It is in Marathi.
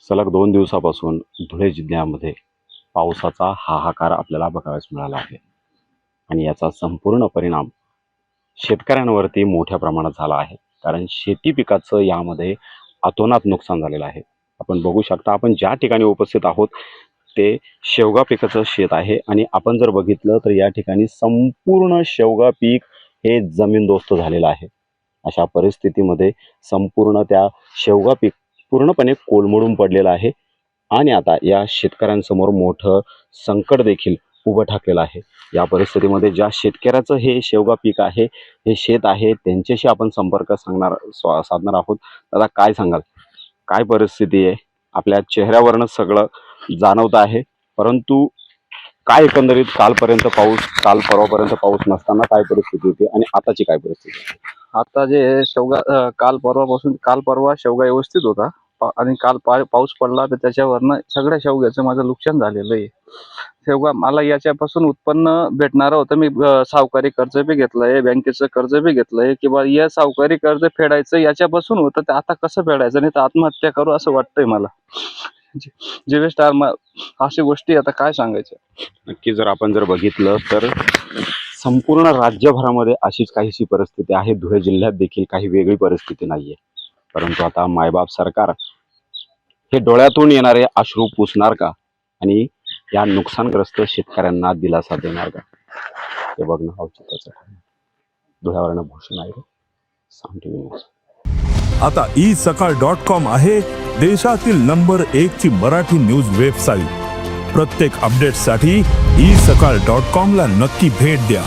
सलग 2 दिवसापासून धुळे जिल्ह्यामध्ये पावसाचा हाहाकार आपल्याला बघावयास मिळाला आहे आणि याचा संपूर्ण परिणाम शेतकऱ्यांवरती मोठ्या प्रमाणात झाला आहे. कारण शेती पिकाचं यामध्ये अतोनात नुकसान झालेलं आहे. आपण बघू शकता, आपण ज्या ठिकाणी उपस्थित आहोत ते शेवगा पिकाचं शेत आहे आणि आपण जर बघितलं तर या ठिकाणी संपूर्ण शेवगा पीक हे जमीनदोस्त झालेलं आहे. अशा परिस्थितीमध्ये संपूर्ण त्या शेवगा पीक पूर्णपणे कोलमडून पडलेलं आहे आणि आता या शेतकऱ्यांसमोर मोठं संकट देखील उभं ठाकलेलं आहे. या परिस्थितीमध्ये ज्या शेतकऱ्याचं हे शेवगा पीक आहे, हे शेत आहे, त्यांच्याशी आपण संपर्क साधणार आहोत. दादा, काय सांगाल, काय परिस्थिती आहे? आपल्या चेहऱ्यावरनं सगळं जाणवत आहे, परंतु काय एकंदरीत काल परवापर्यंत पाऊस नसताना काय परिस्थिती होती आणि आताची काय परिस्थिती आहे? आता जे शेवगा काल परवा शेवगा व्यवस्थित होता आणि काल पाऊस पडला तर त्याच्यावरनं सगळ्या शेवग्याचं माझं नुकसान झालेलं आहे. शेवगा मला याच्यापासून उत्पन्न भेटणार होतं. मी सावकारी कर्ज बी घेतलंय, बँकेचं कर्ज बी घेतलंय की बा या सावकारी कर्ज फेडायचं याच्यापासून होतं, ते आता कसं फेडायचं, नाही तर आत्महत्या करू असं वाटतंय मला. जीवे स्टार अशी गोष्टी आता काय सांगायचं. नक्की जर आपण बघितलं तर संपूर्ण राज्यभरामध्ये अशीच काहीशी परिस्थिती आहे. धुळे जिल्ह्यात देखील काही वेगळी परिस्थिती नाहीये. परंतु आता मायबाप सरकार हे डोळ्यातून येणारे अश्रू पुसणार का आणि या नुकसानग्रस्त शेतकऱ्यांना दिलासा देणार का, हे बघणं औचित्याचं आहे. धुळ्यावरनं भूषण आहे, साम टीव्ही न्यूज. आता isakal.com आहे देशातील नंबर 1 ची मराठी न्यूज वेबसाईट. प्रत्येक अपडेटसाठी isakal.com ला नक्की भेट द्या.